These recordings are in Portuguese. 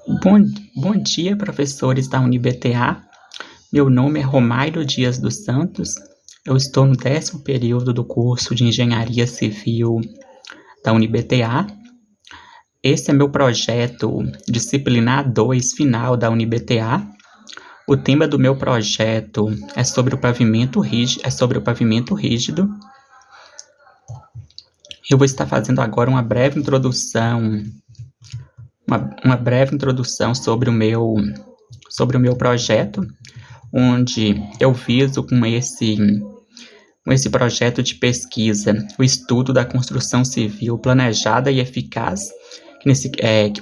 Bom, bom dia, professores da UniBTA. Meu nome é Romairo Dias dos Santos. Eu estou no 10º período do curso de Engenharia Civil da UniBTA. Esse é meu projeto disciplinar 2 final da UniBTA. O tema do meu projeto é sobre o pavimento rígido. Eu vou estar fazendo agora uma breve introdução sobre o meu projeto, onde eu viso com esse projeto de pesquisa o estudo da construção civil planejada e eficaz,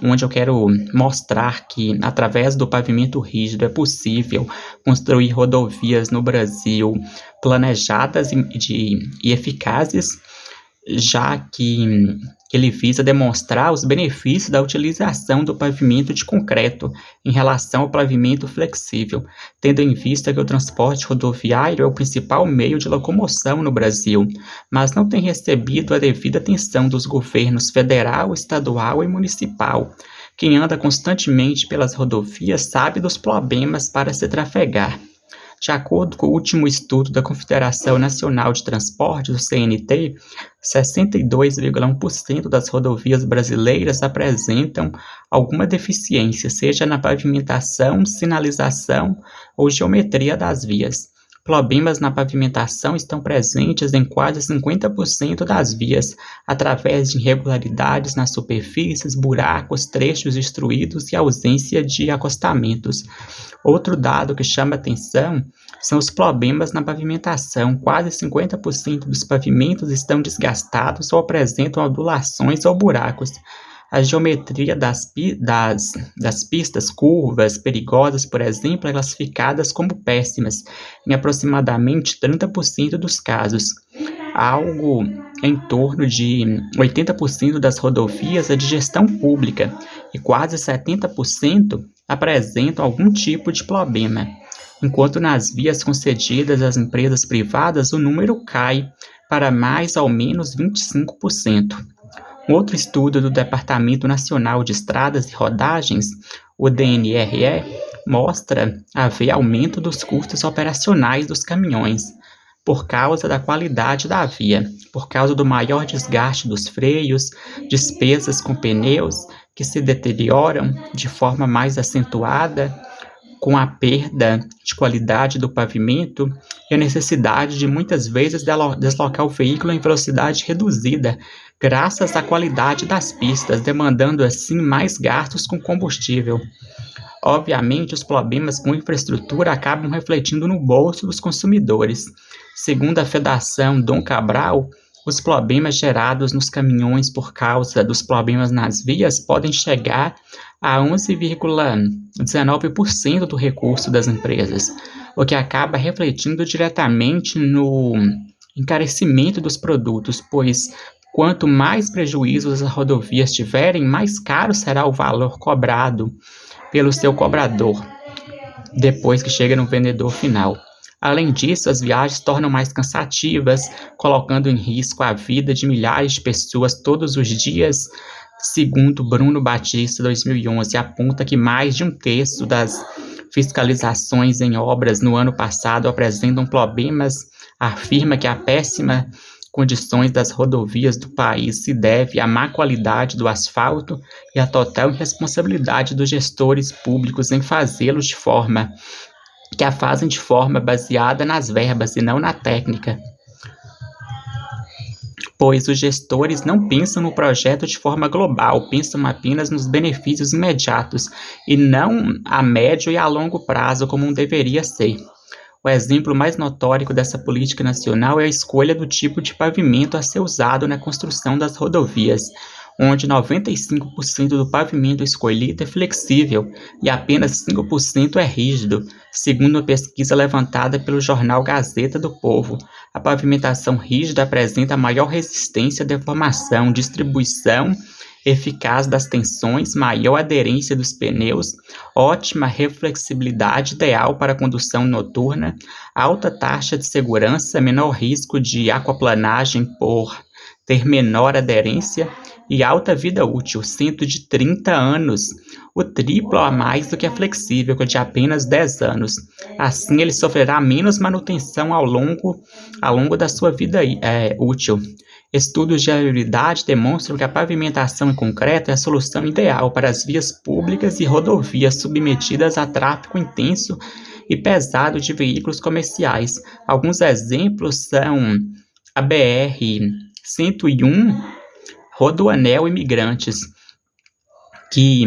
onde eu quero mostrar que, através do pavimento rígido, é possível construir rodovias no Brasil planejadas e eficazes, já que ele visa demonstrar os benefícios da utilização do pavimento de concreto em relação ao pavimento flexível, tendo em vista que o transporte rodoviário é o principal meio de locomoção no Brasil, mas não tem recebido a devida atenção dos governos federal, estadual e municipal. Quem anda constantemente pelas rodovias sabe dos problemas para se trafegar. De acordo com o último estudo da Confederação Nacional de Transportes, o CNT, 62,1% das rodovias brasileiras apresentam alguma deficiência, seja na pavimentação, sinalização ou geometria das vias. Problemas na pavimentação estão presentes em quase 50% das vias, através de irregularidades nas superfícies, buracos, trechos destruídos e ausência de acostamentos. Outro dado que chama atenção são os problemas na pavimentação. Quase 50% dos pavimentos estão desgastados ou apresentam ondulações ou buracos. A geometria das pistas curvas, perigosas, por exemplo, é classificada como péssimas, em aproximadamente 30% dos casos. Algo em torno de 80% das rodovias é de gestão pública e quase 70% apresentam algum tipo de problema, enquanto nas vias concedidas às empresas privadas o número cai para mais ou menos 25%. Um outro estudo do Departamento Nacional de Estradas e Rodagens, o DNRE, mostra haver aumento dos custos operacionais dos caminhões, por causa da qualidade da via, por causa do maior desgaste dos freios, despesas com pneus que se deterioram de forma mais acentuada, com a perda de qualidade do pavimento e a necessidade de muitas vezes deslocar o veículo em velocidade reduzida, graças à qualidade das pistas, demandando assim mais gastos com combustível. Obviamente, os problemas com infraestrutura acabam refletindo no bolso dos consumidores. Segundo a Fundação Dom Cabral, os problemas gerados nos caminhões por causa dos problemas nas vias podem chegar a 11,19% do recurso das empresas, o que acaba refletindo diretamente no encarecimento dos produtos, pois quanto mais prejuízos as rodovias tiverem, mais caro será o valor cobrado pelo seu cobrador, depois que chega no vendedor final. Além disso, as viagens tornam mais cansativas, colocando em risco a vida de milhares de pessoas todos os dias. Segundo Bruno Batista, 2011, aponta que mais de um terço das fiscalizações em obras no ano passado apresentam problemas. Afirma que a péssima condições das rodovias do país se deve à má qualidade do asfalto e à total irresponsabilidade dos gestores públicos em fazê-los que a fazem de forma baseada nas verbas e não na técnica, pois os gestores não pensam no projeto de forma global, pensam apenas nos benefícios imediatos e não a médio e a longo prazo como deveria ser. O exemplo mais notório dessa política nacional é a escolha do tipo de pavimento a ser usado na construção das rodovias, onde 95% do pavimento escolhido é flexível e apenas 5% é rígido, segundo uma pesquisa levantada pelo jornal Gazeta do Povo. A pavimentação rígida apresenta maior resistência à deformação, distribuição eficaz das tensões, maior aderência dos pneus, ótima reflexibilidade ideal para a condução noturna, alta taxa de segurança, menor risco de aquaplanagem por ter menor aderência, e alta vida útil, 130 anos, o triplo a mais do que a flexível, que é de apenas 10 anos. Assim, ele sofrerá menos manutenção ao longo da sua vida útil. Estudos de viabilidade demonstram que a pavimentação em concreto é a solução ideal para as vias públicas e rodovias submetidas a tráfego intenso e pesado de veículos comerciais. Alguns exemplos são a BR-101, Rodoanel Imigrantes, e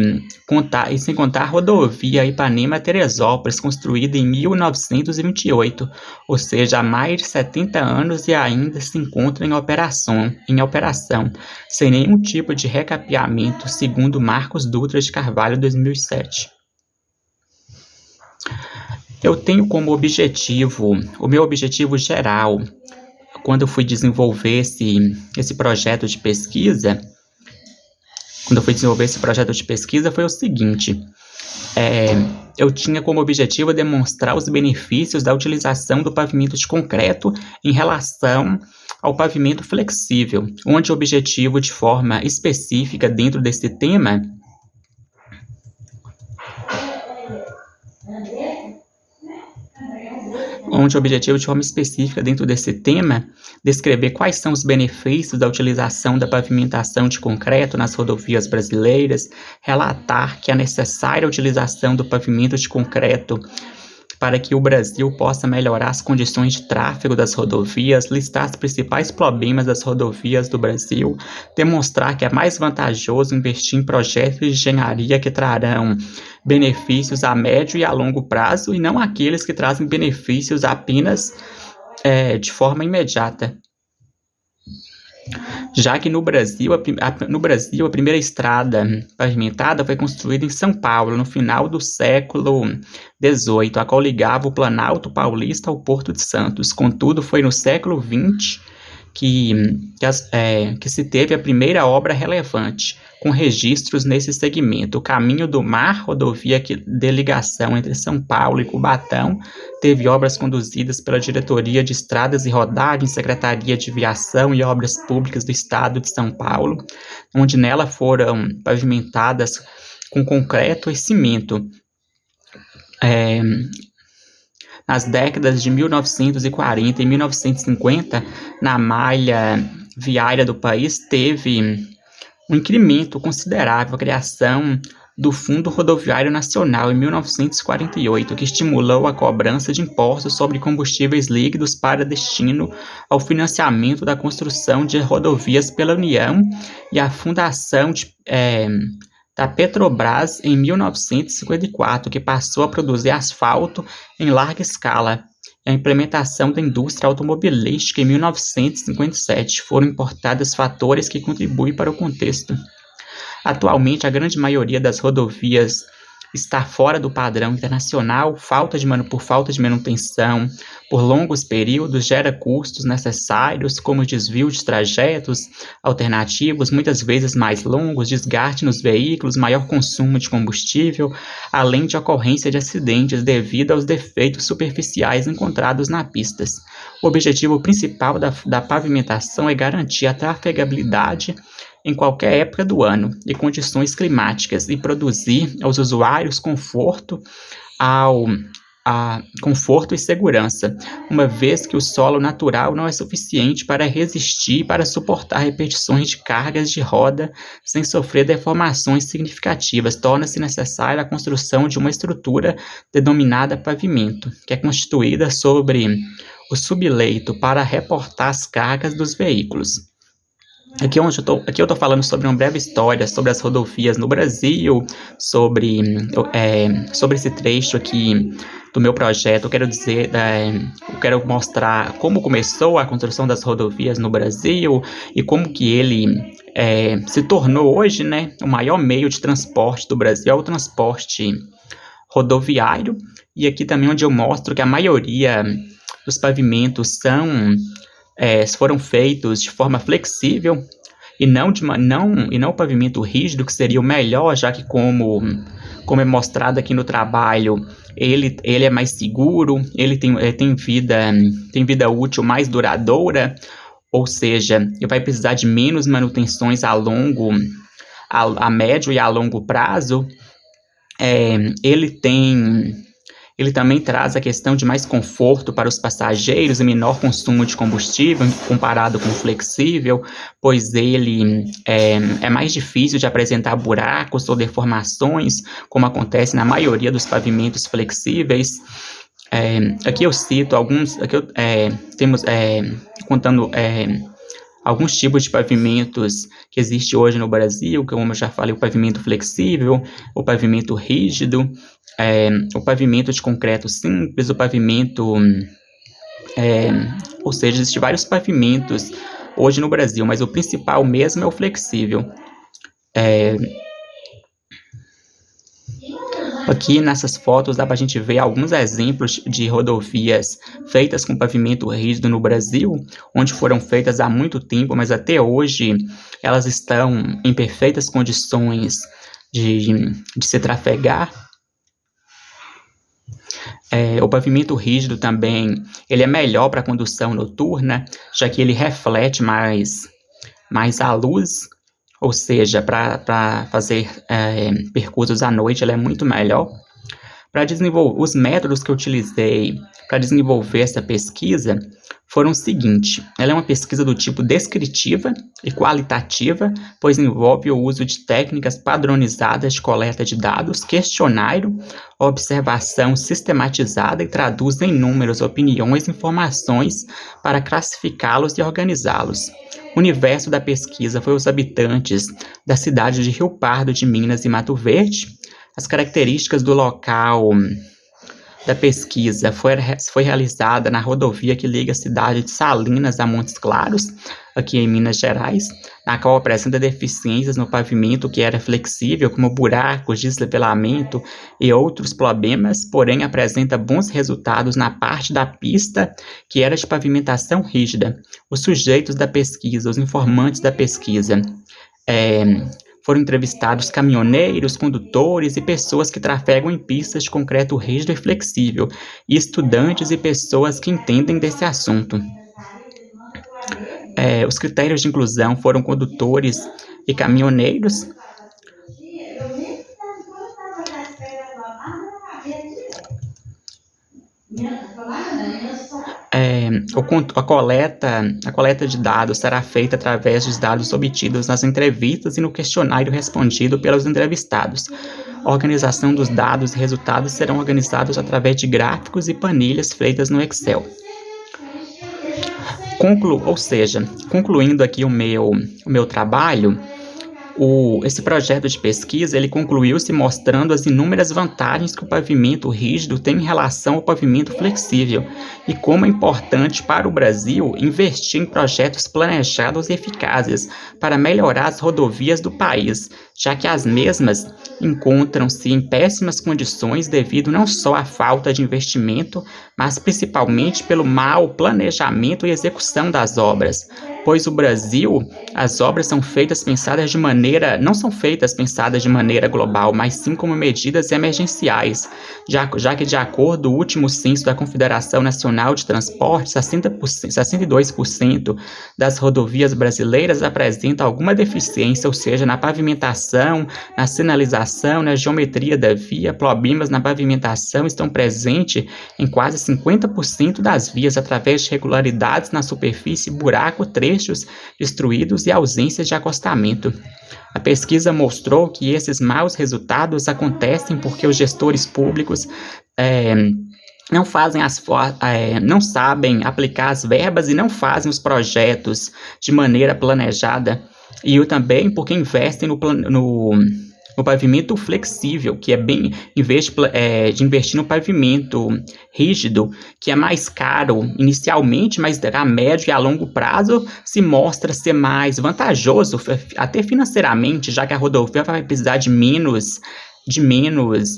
sem contar a rodovia Ipanema-Teresópolis, construída em 1928, ou seja, há mais de 70 anos e ainda se encontra em operação, sem nenhum tipo de recapeamento, segundo Marcos Dutra de Carvalho, 2007. Eu tenho como objetivo, o meu objetivo geral, quando eu fui desenvolver esse projeto de pesquisa, foi o seguinte: eu tinha como objetivo demonstrar os benefícios da utilização do pavimento de concreto em relação ao pavimento flexível, onde o objetivo de forma específica dentro desse tema descrever quais são os benefícios da utilização da pavimentação de concreto nas rodovias brasileiras, relatar que é necessária a utilização do pavimento de concreto para que o Brasil possa melhorar as condições de tráfego das rodovias, listar os principais problemas das rodovias do Brasil, demonstrar que é mais vantajoso investir em projetos de engenharia que trarão benefícios a médio e a longo prazo e não aqueles que trazem benefícios apenas de forma imediata. Já que no Brasil, a primeira estrada pavimentada foi construída em São Paulo, no final do século XVIII, a qual ligava o Planalto Paulista ao Porto de Santos. Contudo, foi no século XX que se teve a primeira obra relevante, com registros nesse segmento. O Caminho do Mar, rodovia de ligação entre São Paulo e Cubatão, teve obras conduzidas pela Diretoria de Estradas e Rodagens, Secretaria de Viação e Obras Públicas do Estado de São Paulo, onde nela foram pavimentadas com concreto e cimento. Nas décadas de 1940 e 1950, na malha viária do país, teve um incremento considerável a criação do Fundo Rodoviário Nacional em 1948, que estimulou a cobrança de impostos sobre combustíveis líquidos para destino ao financiamento da construção de rodovias pela União, e a fundação da Petrobras em 1954, que passou a produzir asfalto em larga escala. E a implementação da indústria automobilística em 1957 foram importados fatores que contribuem para o contexto. Atualmente, a grande maioria das rodovias está fora do padrão internacional, por falta de manutenção, por longos períodos, gera custos necessários, como desvio de trajetos alternativos, muitas vezes mais longos, desgaste nos veículos, maior consumo de combustível, além de ocorrência de acidentes devido aos defeitos superficiais encontrados nas pistas. O objetivo principal da pavimentação é garantir a trafegabilidade em qualquer época do ano e condições climáticas, e produzir aos usuários conforto e segurança, uma vez que o solo natural não é suficiente para resistir e para suportar repetições de cargas de roda sem sofrer deformações significativas. Torna-se necessária a construção de uma estrutura denominada pavimento, que é constituída sobre o subleito para reportar as cargas dos veículos. Aqui eu estou falando sobre uma breve história sobre as rodovias no Brasil, sobre esse trecho aqui do meu projeto. Eu quero mostrar como começou a construção das rodovias no Brasil e como que ele se tornou hoje, né, o maior meio de transporte do Brasil, é o transporte rodoviário. E aqui também onde eu mostro que a maioria dos pavimentos foram feitos de forma flexível e não o pavimento rígido, que seria o melhor, já que como é mostrado aqui no trabalho, ele é mais seguro, ele tem vida útil mais duradoura. ou seja, ele vai precisar de menos manutenções a médio e a longo prazo. Ele também traz a questão de mais conforto para os passageiros e menor consumo de combustível comparado com o flexível, pois ele é mais difícil de apresentar buracos ou deformações, como acontece na maioria dos pavimentos flexíveis. Aqui eu cito alguns, temos contando alguns tipos de pavimentos que existem hoje no Brasil, como eu já falei, o pavimento flexível, o pavimento rígido, o pavimento de concreto simples, o pavimento... ou seja, existem vários pavimentos hoje no Brasil, mas o principal mesmo é o flexível. Aqui nessas fotos dá para a gente ver alguns exemplos de rodovias feitas com pavimento rígido no Brasil, onde foram feitas há muito tempo, mas até hoje elas estão em perfeitas condições de se trafegar. O pavimento rígido também ele é melhor para a condução noturna, já que ele reflete mais a luz. Ou seja, para fazer percursos à noite, ela é muito melhor. Os métodos que eu utilizei para desenvolver essa pesquisa foram o seguinte: ela é uma pesquisa do tipo descritiva e qualitativa, pois envolve o uso de técnicas padronizadas de coleta de dados, questionário, observação sistematizada e traduz em números, opiniões e informações para classificá-los e organizá-los. O universo da pesquisa foi os habitantes da cidade de Rio Pardo de Minas e Mato Verde. As características do local da pesquisa foi realizada na rodovia que liga a cidade de Salinas a Montes Claros, aqui em Minas Gerais, na qual apresenta deficiências no pavimento que era flexível, como buracos, desnivelamento e outros problemas, porém apresenta bons resultados na parte da pista que era de pavimentação rígida. Os sujeitos da pesquisa, os informantes da pesquisa, foram entrevistados caminhoneiros, condutores e pessoas que trafegam em pistas de concreto rígido e flexível, e estudantes e pessoas que entendem desse assunto. Os critérios de inclusão foram condutores e caminhoneiros. A coleta de dados será feita através dos dados obtidos nas entrevistas e no questionário respondido pelos entrevistados. A organização dos dados e resultados serão organizados através de gráficos e planilhas feitas no Excel. Concluindo aqui o meu trabalho, esse projeto de pesquisa ele concluiu-se mostrando as inúmeras vantagens que o pavimento rígido tem em relação ao pavimento flexível e como é importante para o Brasil investir em projetos planejados e eficazes para melhorar as rodovias do país, já que as mesmas encontram-se em péssimas condições devido não só à falta de investimento, mas principalmente pelo mau planejamento e execução das obras. Pois no Brasil, as obras não são feitas pensadas de maneira global, mas sim como medidas emergenciais, já que de acordo com o último censo da Confederação Nacional de Transporte, 62% das rodovias brasileiras apresentam alguma deficiência, ou seja, na pavimentação, na sinalização, na geometria da via. Problemas na pavimentação estão presentes em quase 50% das vias através de irregularidades na superfície, buraco, trechos destruídos e ausências de acostamento. A pesquisa mostrou que esses maus resultados acontecem porque os gestores públicos não sabem aplicar as verbas e não fazem os projetos de maneira planejada, e também porque investem no pavimento flexível, que em vez de investir no pavimento rígido, que é mais caro inicialmente, mas a médio e a longo prazo se mostra ser mais vantajoso, até financeiramente, já que a rodovia vai precisar de menos de menos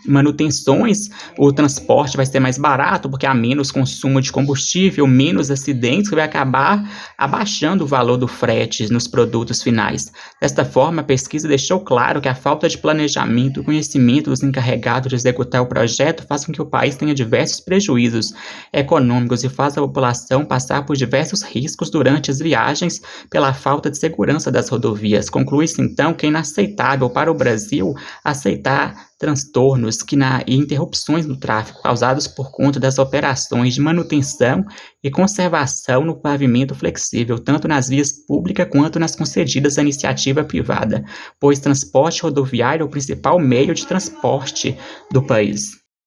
manutenções, o transporte vai ser mais barato, porque há menos consumo de combustível, menos acidentes, que vai acabar abaixando o valor do frete nos produtos finais. Desta forma, a pesquisa deixou claro que a falta de planejamento e conhecimento dos encarregados de executar o projeto faz com que o país tenha diversos prejuízos econômicos e faz a população passar por diversos riscos durante as viagens pela falta de segurança das rodovias. Conclui-se, então, que é inaceitável para o Brasil aceitar transtornos e interrupções no tráfego causados por conta das operações de manutenção e conservação no pavimento flexível, tanto nas vias públicas quanto nas concedidas à iniciativa privada, pois transporte rodoviário é o principal meio de transporte do país.